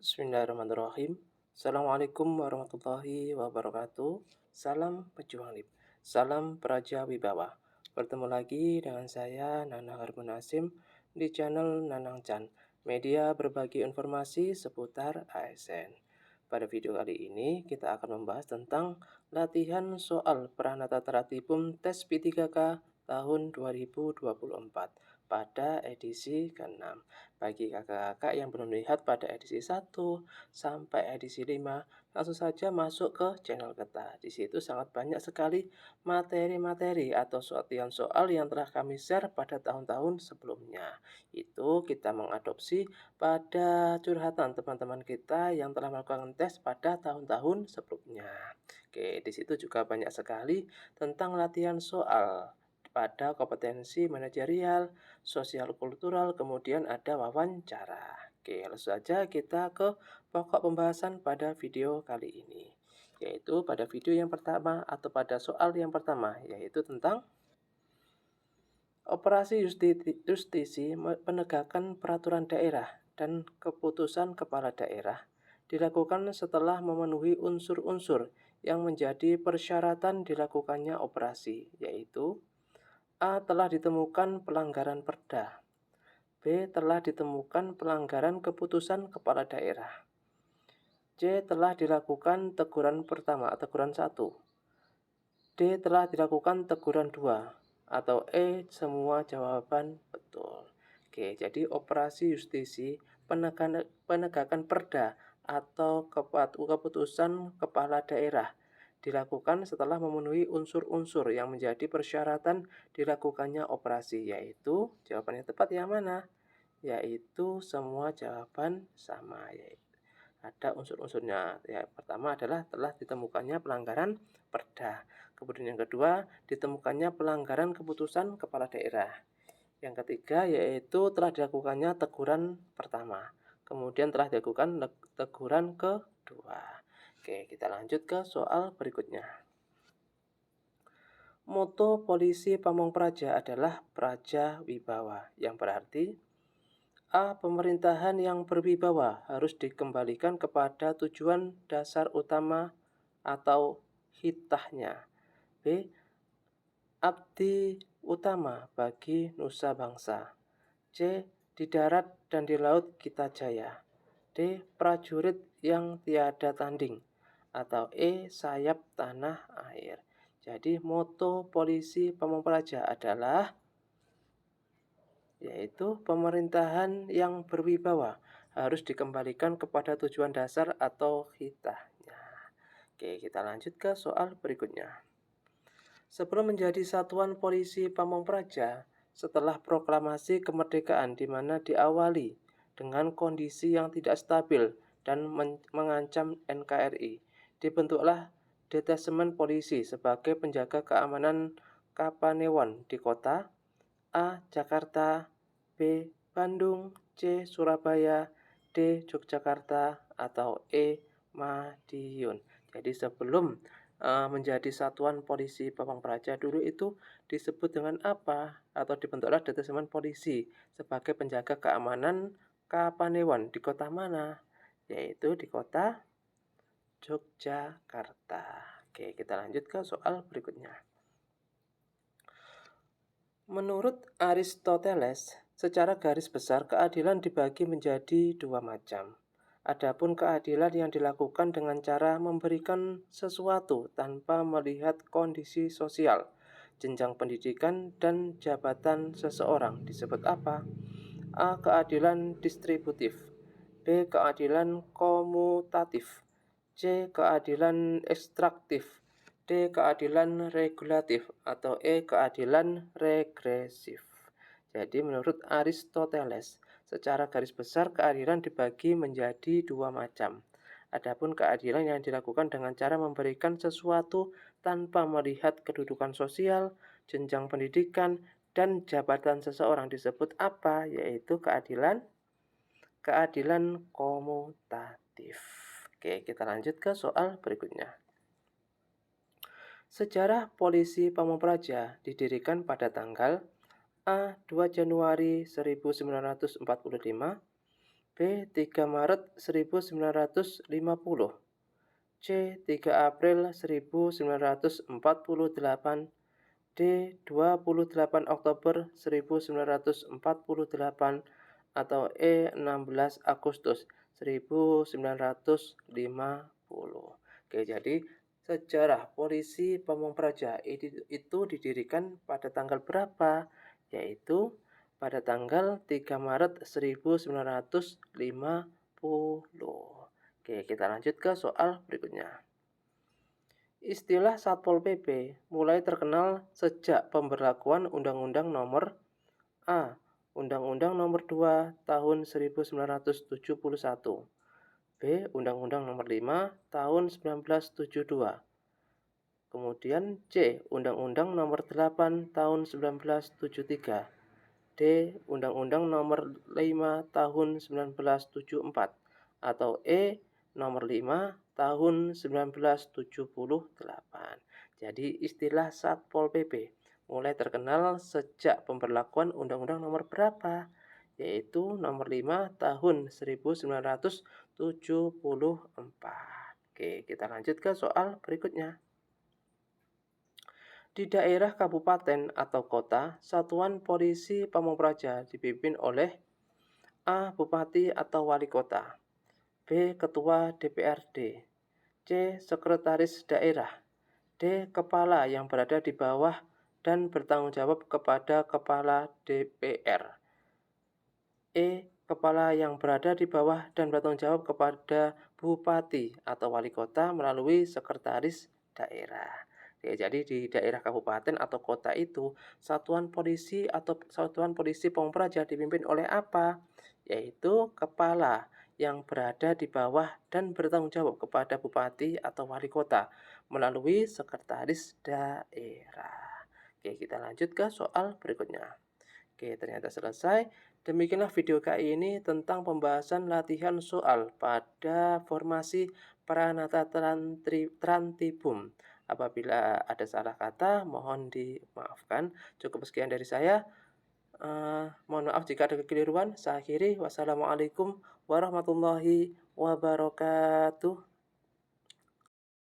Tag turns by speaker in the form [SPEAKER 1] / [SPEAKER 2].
[SPEAKER 1] Bismillahirrahmanirrahim. Assalamualaikum warahmatullahi wabarakatuh. Salam pejuang LIP. Salam Praja Wibawa. Bertemu lagi dengan saya Nanang Harun Nasim di channel Nanang Chan, media berbagi informasi seputar ASN. Pada video kali ini kita akan membahas tentang latihan soal Pranata Teratipum Tes P3K tahun 2024 pada edisi ke-6. Bagi kakak-kakak yang belum lihat pada edisi 1 sampai edisi 5, langsung saja masuk ke channel kita. Di situ sangat banyak sekali materi-materi atau latihan soal yang telah kami share pada tahun-tahun sebelumnya. Itu kita mengadopsi pada curhatan teman-teman kita yang telah melakukan tes pada tahun-tahun sebelumnya. Oke, di situ juga banyak sekali tentang latihan soal pada kompetensi manajerial, sosial kultural, kemudian ada wawancara. Oke, langsung saja kita ke pokok pembahasan pada video kali ini. Yaitu pada video yang pertama atau pada soal yang pertama, yaitu tentang operasi justisi penegakan peraturan daerah dan keputusan kepala daerah dilakukan setelah memenuhi unsur-unsur yang menjadi persyaratan dilakukannya operasi, yaitu A. Telah ditemukan pelanggaran perda. B. Telah ditemukan pelanggaran keputusan kepala daerah. C. Telah dilakukan teguran pertama, teguran 1. D. Telah dilakukan teguran 2. Atau E. Semua jawaban betul. Oke, jadi operasi justisi penegakan perda atau keputusan kepala daerah dilakukan setelah memenuhi unsur-unsur yang menjadi persyaratan dilakukannya operasi, yaitu jawaban yang tepat yang mana? Yaitu semua jawaban sama, yaitu ada unsur-unsurnya. Ya, pertama adalah telah ditemukannya pelanggaran perda. Kemudian yang kedua, ditemukannya pelanggaran keputusan kepala daerah. Yang ketiga yaitu telah dilakukannya teguran pertama. Kemudian telah dilakukan teguran kedua. Oke, kita lanjut ke soal berikutnya. Moto Polisi Pamong Praja adalah Praja Wibawa, yang berarti A. Pemerintahan yang berwibawa harus dikembalikan kepada tujuan dasar utama atau hitahnya. B. Abdi utama bagi nusa bangsa. C. Di darat dan di laut kita jaya. D. Prajurit yang tiada tanding. Atau E. Sayap tanah air. Jadi moto Polisi Pamong Praja adalah yaitu pemerintahan yang berwibawa harus dikembalikan kepada tujuan dasar atau hitahnya. Oke, kita lanjut ke soal berikutnya. Sebelum menjadi Satuan Polisi Pamong Praja, setelah proklamasi kemerdekaan di mana diawali dengan kondisi yang tidak stabil dan mengancam NKRI, dibentuklah Detesemen Polisi sebagai penjaga keamanan Kapanewon di kota A. Jakarta, B. Bandung, C. Surabaya, D. Yogyakarta, atau E. Madiun. Jadi sebelum menjadi Satuan Polisi Pamong Praja dulu itu disebut dengan apa? Atau dibentuklah Detesemen Polisi sebagai penjaga keamanan Kapanewon di kota mana? Yaitu di kota Yogyakarta. Oke, kita lanjut ke soal berikutnya. Menurut Aristoteles, secara garis besar keadilan dibagi menjadi dua macam. Adapun keadilan yang dilakukan dengan cara memberikan sesuatu tanpa melihat kondisi sosial, jenjang pendidikan, dan jabatan seseorang disebut apa? A. Keadilan distributif. B. Keadilan komutatif. C. Keadilan ekstraktif. D. Keadilan regulatif. Atau E. Keadilan regresif. Jadi menurut Aristoteles, secara garis besar keadilan dibagi menjadi dua macam. Adapun keadilan yang dilakukan dengan cara memberikan sesuatu tanpa melihat kedudukan sosial, jenjang pendidikan, dan jabatan seseorang disebut apa? Yaitu keadilan komutatif. Oke, kita lanjut ke soal berikutnya. Sejarah Polisi Pamong Praja didirikan pada tanggal A. 2 Januari 1945, B. B. 3 Maret 1950, C. 3 April 1948, D. 28 Oktober 1948, atau E. 16 Agustus 1950. Oke, jadi sejarah Polisi Pamung Praja itu didirikan pada tanggal berapa? Yaitu pada tanggal 3 Maret 1950. Oke, kita lanjut ke soal berikutnya. Istilah Satpol PP mulai terkenal sejak pemberlakuan Undang-Undang Nomor A. Undang-Undang Nomor 2 Tahun 1971, B. Undang-Undang Nomor 5 Tahun 1972, kemudian C. Undang-Undang Nomor 8 Tahun 1973, D. Undang-Undang Nomor 5 Tahun 1974, atau E. Nomor 5 Tahun 1978. Jadi istilah Satpol PP mulai terkenal sejak pemberlakuan Undang-Undang Nomor berapa? Yaitu Nomor 5 Tahun 1974. Oke, kita lanjut ke soal berikutnya. Di daerah kabupaten atau kota, Satuan Polisi Pamung Praja dipimpin oleh A. Bupati atau Wali Kota, B. Ketua DPRD, C. Sekretaris Daerah, D. Kepala yang berada di bawah dan bertanggung jawab kepada Kepala DPR, E. Kepala yang berada di bawah dan bertanggung jawab kepada Bupati atau Wali Kota melalui Sekretaris Daerah. Oke, jadi di daerah kabupaten atau kota itu, Satuan Polisi atau Satuan Polisi Pamung Praja dipimpin oleh apa? Yaitu kepala yang berada di bawah dan bertanggung jawab kepada Bupati atau Wali Kota melalui Sekretaris Daerah. Oke, kita lanjut ke soal berikutnya. Oke, ternyata selesai. Demikianlah video kali ini tentang pembahasan latihan soal pada formasi Pranata Trantibum. Apabila ada salah kata, mohon dimaafkan. Cukup sekian dari saya. Mohon maaf jika ada kekeliruan. Saya akhiri. Wassalamualaikum warahmatullahi wabarakatuh.